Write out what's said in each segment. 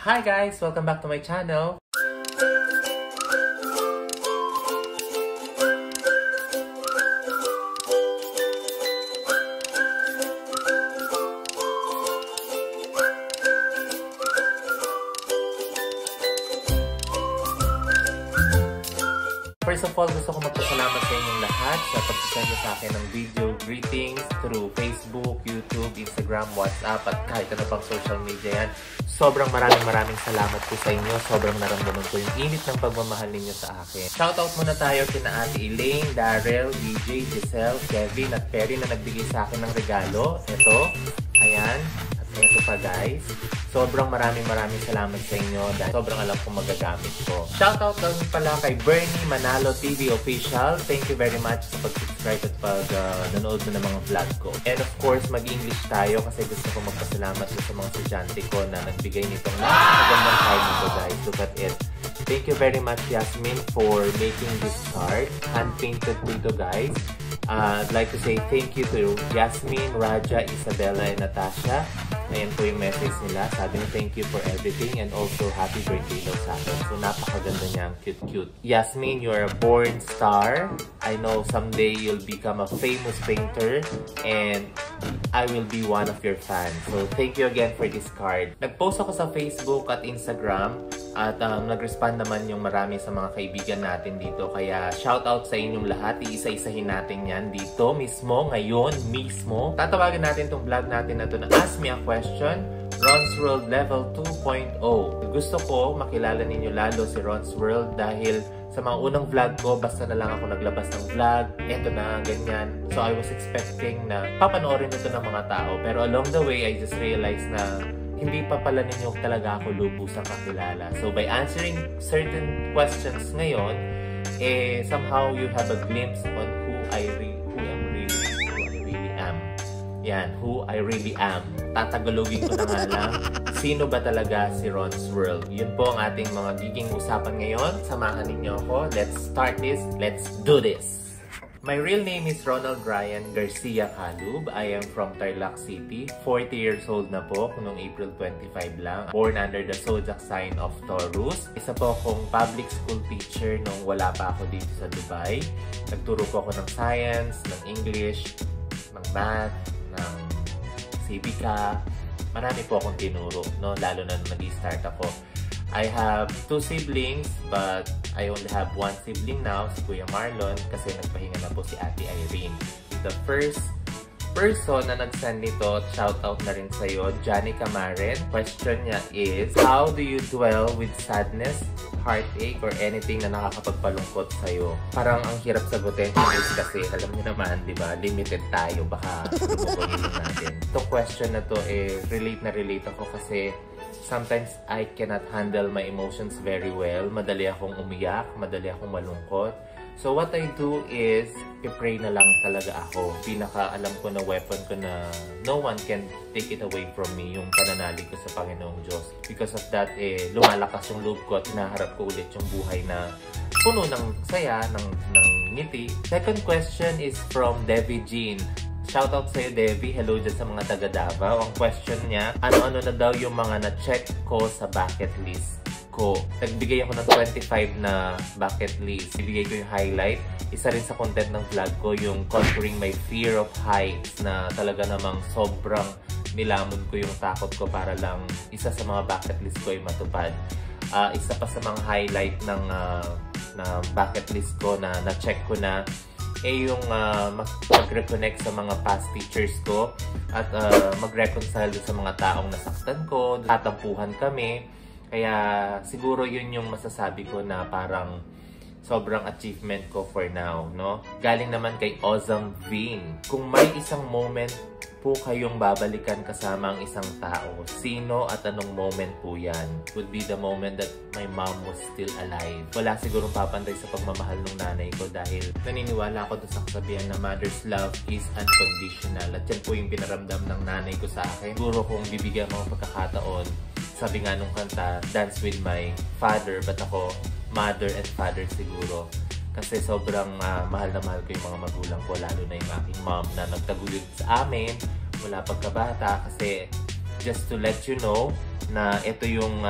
Hi guys! Welcome back to my channel! First of all, gusto ko magpasalamat sa inyong lahat sa pag-send sa akin ng video greetings through Facebook, YouTube, Instagram, WhatsApp at kahit ano pang social media yan. Sobrang maraming salamat po sa inyo. Sobrang naramdaman ko yung init ng pagmamahal ninyo sa akin. Shoutout muna tayo kina Ate Elaine, Darrell, DJ, Giselle, Kevin at Perry na nagbigay sa akin ng regalo. Ito, ayan. Ito pa guys. Sobrang maraming salamat sa inyo dahil sobrang alam kong magagamit ko. Shoutout lang pala kay Bernie Manalo TV Official. Thank you very much sa pag-subscribe at pag-nanood mo ng mga vlog ko. And of course, mag-English tayo kasi gusto ko magpasalamat sa mga estudyante ko na nagbigay nitong magandang card nito guys. Look at it. Thank you very much Yasmin for making this card. Hand-painted po ito guys. I'd like to say thank you to Yasmin, Raja, Isabella, and Natasha. Ayan po yung message nila. Sabi niya, thank you for everything and also happy birthday daw sa akin. So, napakaganda niya. Cute. Yasmin, you're a born star. I know someday you'll become a famous painter and I will be one of your fans. So, thank you again for this card. Nag-post ako sa Facebook at Instagram at nag-respond naman yung marami sa mga kaibigan natin dito. Kaya, shoutout sa inyong lahat. Iisa-isahin natin yan dito mismo, ngayon mismo. Tatawagin natin tong vlog natin na to na Ask Me a Question, Ron's World Level 2.0. Gusto ko makilala ninyo lalo si Ron's World dahil sa mga unang vlog ko, basta na lang ako naglabas ng vlog, eto na, ganyan. So I was expecting na papanoorin ito ng mga tao. Pero along the way, I just realized na hindi pa pala ninyo talaga ako lubusang kakilala. So by answering certain questions ngayon, somehow you have a glimpse on who I really am. Yan, who I really am. Tatagalogin ko na nga lang. Sino ba talaga si Ron's World? Yun po ang ating mga giging usapan ngayon. Samahan ninyo ako. Let's start this. Let's do this. My real name is Ronald Ryan Garcia Calub. I am from Tarlac City. 40 years old na po noong April 25 lang. Born under the zodiac sign of Taurus. Isa po akong public school teacher nung wala pa ako dito sa Dubai. Nagturo po ako ng science, ng English, ng math, ng civica. Marami po akong tinuro, no? Lalo na nung nag-start ako. I have 2 siblings, but I only have 1 sibling now, si Kuya Marlon, kasi nagpahinga na po si Ate Irene. The first person na nag-send nito, shoutout na rin sa'yo, Johnny Camaren. Question niya is, how do you dwell with sadness, heartache, or anything na nakakapagpalungkot sa'yo? Parang ang hirap sagutin kasi alam niyo naman, di ba, limited tayo, baka lumukunin natin. Itong question na to, relate ako kasi sometimes I cannot handle my emotions very well. Madali akong umiyak, madali akong malungkot. So what I do is, i-pray na lang talaga ako. Pinaka-alam ko na weapon ko na no one can take it away from me, yung pananalig ko sa Panginoong Diyos. Because of that, lumalakas yung loob ko at hinaharap ko ulit yung buhay na puno ng saya, ng ngiti. Second question is from Devi Jean. Shoutout sa'yo, Devi. Hello dyan sa mga taga Davao. Ang question niya, ano-ano na daw yung mga na-check ko sa bucket list ko. Nagbigay ako ng 25 na bucket list. Ibigay ko yung highlight. Isa rin sa content ng vlog ko, yung conquering my fear of heights na talaga namang sobrang nilamon ko yung takot ko para lang isa sa mga bucket list ko ay matupad. Isa pa sa mga highlight ng bucket list ko na na-check ko na yung mag-reconnect sa mga past teachers ko at mag-reconcile sa mga taong nasaktan ko, tatampuhan kami. Kaya siguro yun yung masasabi ko na parang sobrang achievement ko for now, no? Galing naman kay Ozam Vin. Kung may isang moment po kayong babalikan kasama ang isang tao, sino at anong moment po yan? Would be the moment that my mom was still alive. Wala sigurong papantay sa pagmamahal ng nanay ko dahil naniniwala ako doon sa kasabihan na mother's love is unconditional. At yan po yung pinaramdam ng nanay ko sa akin. Siguro kung bibigyan mo ang pagkakataon, sabi nga nung kanta, dance with my father, but ako, mother and father siguro. Kasi sobrang mahal na mahal ko yung mga magulang ko, lalo na yung aking mom na nagtaguyod sa amin mula pagkabata. Kasi just to let you know, na ito yung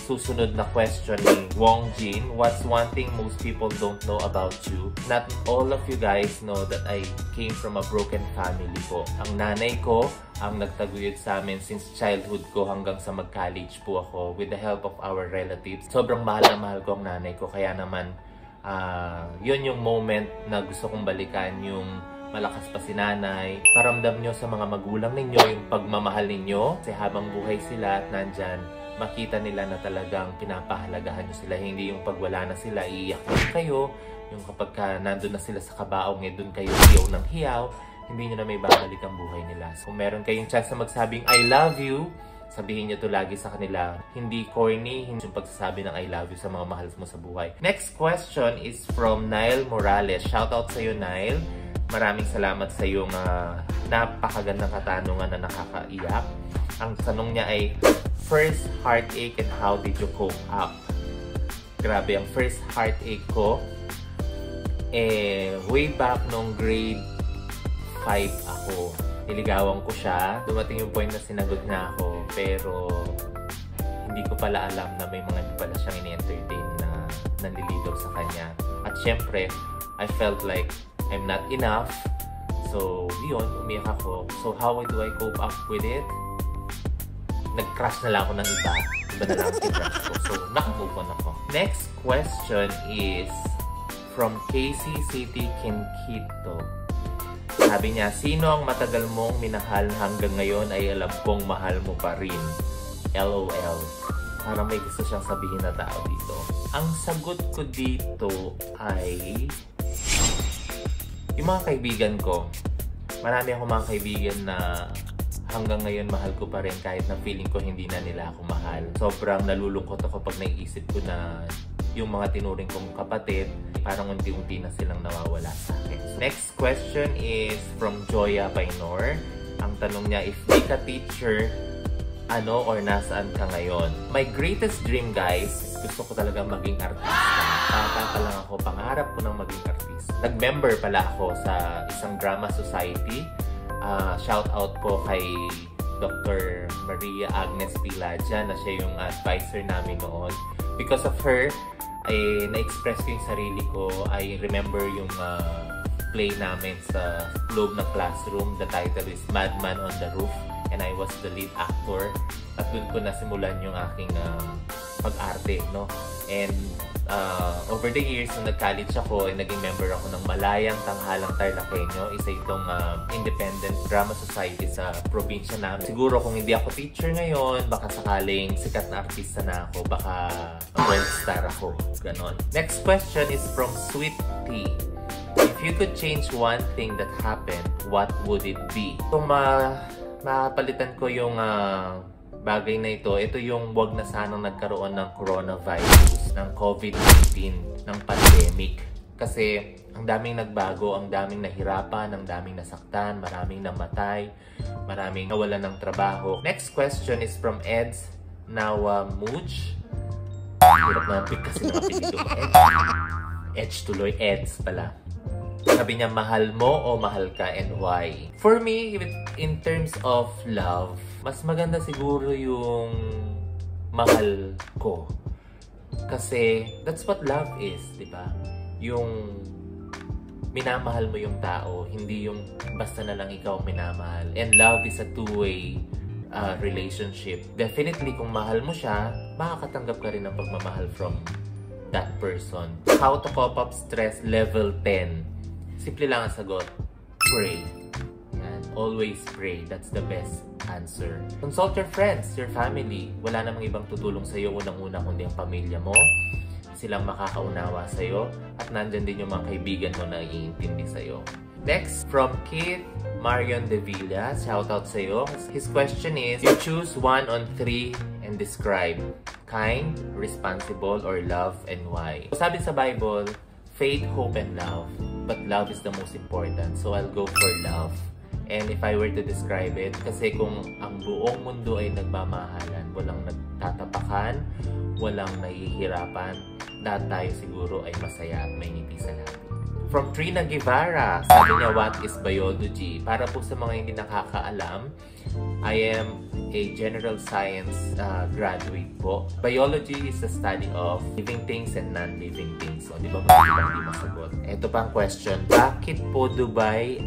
susunod na question ni Wong Jin. What's one thing most people don't know about you? Not all of you guys know that I came from a broken family po. Ang nanay ko ang nagtaguyod sa amin since childhood ko hanggang sa mag-college po ako with the help of our relatives. Sobrang mahal na mahal ko ang nanay ko, kaya naman yun yung moment na gusto kong balikan, yung malakas pa si nanay. Paramdam nyo sa mga magulang ninyo yung pagmamahal ninyo. Kasi habang buhay sila at nandyan, makita nila na talagang pinapahalagahan nyo sila. Hindi yung pag wala na sila, iiyak na kayo. Yung kapag nandun na sila sa kabaong, dun kayo hiyaw ng hiyaw, hindi nyo na may babalik ang buhay nila. So, kung meron kayong chance na magsabing I love you, sabihin nyo to lagi sa kanila. Hindi corny, hindi yung pagsasabi ng I love you sa mga mahal mo sa buhay. Next question is from Nile Morales. Shoutout sa'yo, Nile. Maraming salamat sa iyong napakagandang katanungan na nakakaiyak. Ang tanong niya ay, first heartache and how did you cope up? Grabe, ang first heartache ko, way back nung grade 5 ako. Niligawan ko siya. Dumating yung point na sinagot na ako, pero hindi ko pala alam na may mga hindi pala siyang ini-entertain na nanliligaw sa kanya. At syempre, I felt like I'm not enough. So, yun, umiyak ako. So, how do I cope up with it? Nag-crush na lang ako ng iba. Iba na lang ang crush ko. So, nakamove on ako. Next question is from Casey City Kinkito. Sabi niya, sino ang matagal mong minahal hanggang ngayon ay alam kong mahal mo pa rin? LOL. Parang may gusto siyang sabihin na tao dito. Ang sagot ko dito ay yung mga kaibigan ko. Marami akong mga kaibigan na hanggang ngayon mahal ko pa rin kahit na feeling ko hindi na nila ako mahal. Sobrang nalulungkot ako pag naiisip ko na yung mga tinuring kong kapatid, parang unti-unti na silang nawawala sa akin. So, next question is from Joya Bainor. Ang tanong niya, if di ka teacher, ano or nasaan ka ngayon? My greatest dream, guys, gusto ko talaga maging artista. Bata pa lang ako, pangarap ko ng maging artista. Nag-member pala ako sa isang drama society. Shout out po kay Dr. Maria Agnes Pilaja na siya yung advisor namin noon. Because of her, ay na-express ko yung sarili ko. I remember yung play namin sa loob ng classroom. The title is Madman on the Roof and I was the lead actor. At doon ko nasimulan yung aking pag-arte, no? And over the years, nung nag-college ako, naging member ako ng Malayang Tanghalang Tarlaqueño. Isa itong independent drama society sa probinsya namin. Siguro kung hindi ako teacher ngayon, baka sakaling sikat na artista na ako, baka world star ako. Ganon. Next question is from Sweet Tea. If you could change one thing that happened, what would it be? Kung mapalitan ko yung bagay na ito yung wag na sanang nagkaroon ng coronavirus, ng COVID-19, ng pandemic. Kasi ang daming nagbago, ang daming nahirapan, ang daming nasaktan, maraming namatay, maraming nawalan ng trabaho. Next question is from Eds Nawamuch. Hirap na pick kasi ng apelido mo, Eds. Edge tuloy, Eds pala. Sabi niya, mahal mo o mahal ka and why? For me, in terms of love, mas maganda siguro yung mahal ko. Kasi that's what love is, di ba? Yung minamahal mo yung tao, hindi yung basta na lang ikaw minamahal. And love is a two-way relationship. Definitely, kung mahal mo siya, makakatanggap ka rin ng pagmamahal from that person. How to cope up stress level 10. Simple lang ang sagot. Pray. Yan. Always pray. That's the best answer. Consult your friends, your family. Wala namang ibang tutulong sa'yo unang-una kundi ang pamilya mo. Silang makakaunawa sa'yo. At nandyan din yung mga kaibigan mo na iintindi sa'yo. Next, from Keith Marion De Villa. Shoutout sa'yo. His question is, you choose 1 on 3 and describe. Kind, responsible, or love, and why? Sabi sa Bible, faith, hope, and love. But love is the most important. So I'll go for love. And if I were to describe it, kasi kung ang buong mundo ay nagmamahalan, walang nagtatapakan, walang nahihirapan, lahat tayo siguro ay masaya at may ngiti sa labi. From Trina Guevara, sabi niya, what is biology? Para po sa mga hindi nakakaalam, I am a general science graduate po. Biology is the study of living things and non-living things. So, di ba hindi masagot? Ito pang question, bakit po Dubai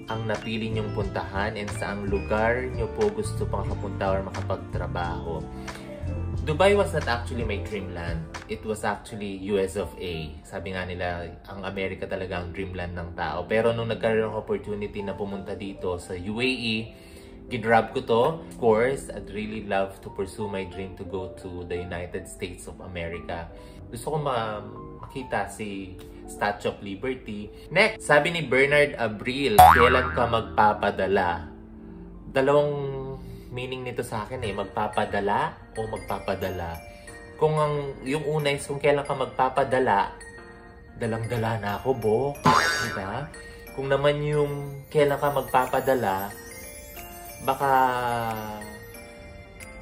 ang napili niyong puntahan and saang lugar niyo po gusto pang makapunta or makapagtrabaho? Dubai was not actually my dreamland. It was actually US of A. Sabi nga nila, ang Amerika talaga ang dreamland ng tao. Pero nung nagkaroon ng opportunity na pumunta dito sa UAE, gidrab ko to. Of course, I'd really love to pursue my dream to go to the United States of America. Gusto ko makita si Statue of Liberty. Next, sabi ni Bernard Abril, kailan ka magpapadala? Dalawang meaning nito sa akin magpapadala o magpapadala. Kung yung una is kung kailan ka magpapadala, dalang-dala na ako, bo. Diba? Kung naman yung kailan ka magpapadala, baka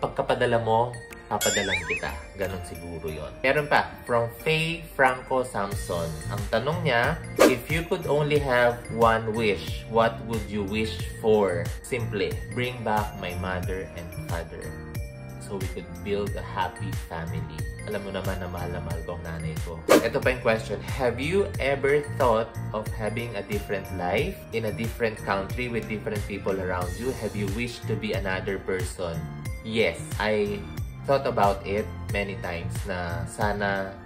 pagkapadala mo, papadalan kita. Ganon siguro yon. Meron pa, from Faye Franco Samson. Ang tanong niya, if you could only have one wish, what would you wish for? Simple, bring back my mother and father so we could build a happy family. Alam mo naman na mahal ko ang nanay ko. Ito pa yung question, have you ever thought of having a different life in a different country with different people around you? Have you wished to be another person? Yes, I thought about it many times na sana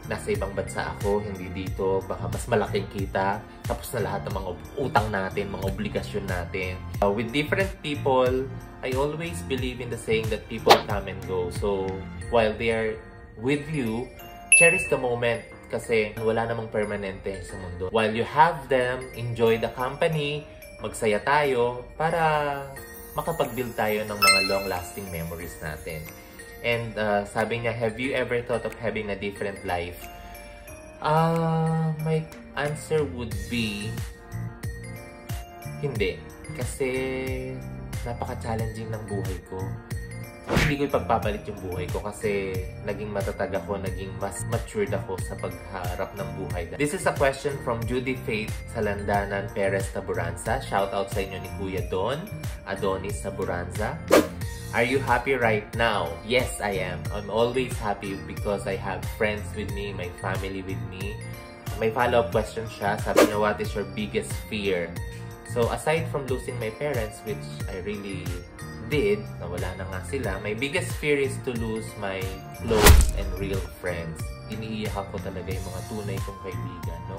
nasa ibang bansa ako, hindi dito, baka mas malaking kita, tapos na lahat ng mga utang natin, mga obligasyon natin. With different people, I always believe in the saying that people come and go. So, while they are with you, cherish the moment kasi wala namang permanente sa mundo. While you have them, enjoy the company, magsaya tayo para makapag-build tayo ng mga long-lasting memories natin. And sabi niya, have you ever thought of having a different life? My answer would be hindi. Kasi napaka-challenging ng buhay ko. Hindi ko ipagpapalit yung buhay ko kasi naging matatag ako, naging mas matured ako sa pagharap ng buhay. This is a question from Judy Faith Salandanan Perez Taburanza. Shout out sa inyo ni Kuya Don Adonis Taburanza. Are you happy right now? Yes, I am. I'm always happy because I have friends with me, my family with me. May follow-up question siya. Sabi niya, what is your biggest fear? So, aside from losing my parents, which I really did, nawala na nga sila, my biggest fear is to lose my close and real friends. Iniiyakan ko talaga yung mga tunay kong kaibigan, no?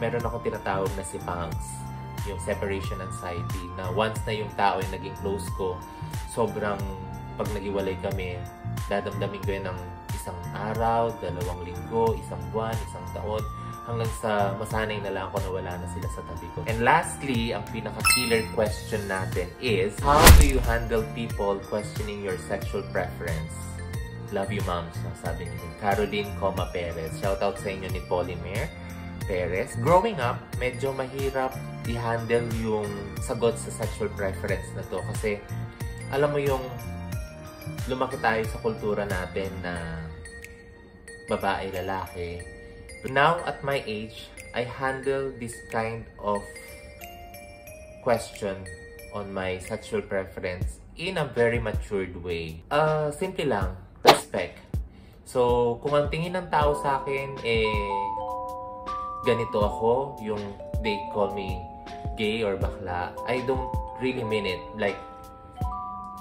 Meron akong tinatawag na si Pangs, yung separation anxiety, na once na yung tao yung naging close ko, sobrang pag naghiwalay kami, dadamdamin ko yun ng isang araw, 2 linggo, 1 buwan, 1 taon, hanggang sa masanay na lang ako na wala na sila sa tabi ko. And lastly, ang pinaka-killer question natin is, how do you handle people questioning your sexual preference? Love you, moms, sabi ni Caroline Coma Perez. Shoutout sa inyo ni Polymer Perez. Growing up, medyo mahirap i-handle yung sagot sa sexual preference na to kasi alam mo yung lumaki tayo sa kultura natin na babae, lalaki. Now, at my age, I handle this kind of question on my sexual preference in a very matured way. Simple lang, respect. So, kung ang tingin ng tao sa akin, ganito ako, yung they call me gay or bakla, I don't really mean it. Like,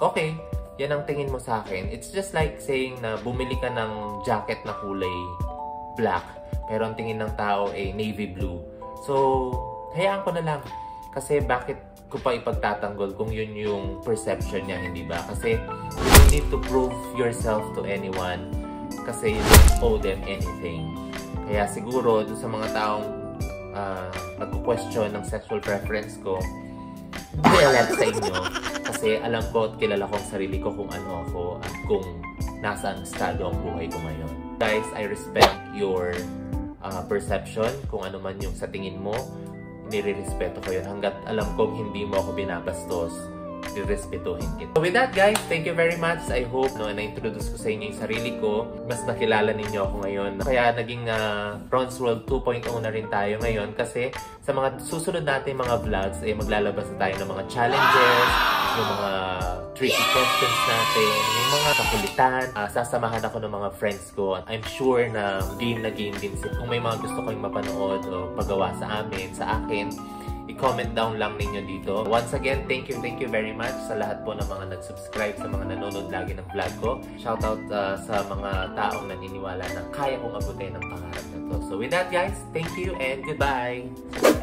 okay, yan ang tingin mo sa akin. It's just like saying na bumili ka ng jacket na kulay black, pero ang tingin ng tao ay navy blue. So, hayaan ko na lang. Kasi bakit ko pa ipagtatanggol kung yun yung perception niya, hindi ba? Kasi you don't need to prove yourself to anyone kasi you don't owe them anything. Kaya siguro, doon sa mga taong nagko-question ng sexual preference ko, kaya sa inyo. Kasi alam ko at kilala ko ang sarili ko kung ano ako at kung nasaan estado ang buhay ko ngayon. Guys, I respect your perception, kung ano man yung sa tingin mo, nire-respeto ko yun. Hanggat alam kong hindi mo ako binabastos, Respetuhin kita. So with that guys, thank you very much. I hope na-introduce ko sa inyo yung sarili ko. Mas nakilala ninyo ako ngayon. Kaya naging Ron's World 2.0 na rin tayo ngayon kasi sa mga susunod natin mga vlogs maglalabas na tayo ng mga challenges, yung mga tricky questions natin, yung mga kakulitan. Sasamahan ako ng mga friends ko at I'm sure na game din sila. Kung may mga gusto kong mapanood o pagawa sa akin, i-comment down lang ninyo dito. Once again, thank you very much sa lahat po ng mga nag-subscribe, sa mga nanonood lagi ng vlog ko. Shoutout sa mga taong naniniwala na kaya kong abutin ang pangarap na to. So with that guys, thank you and goodbye!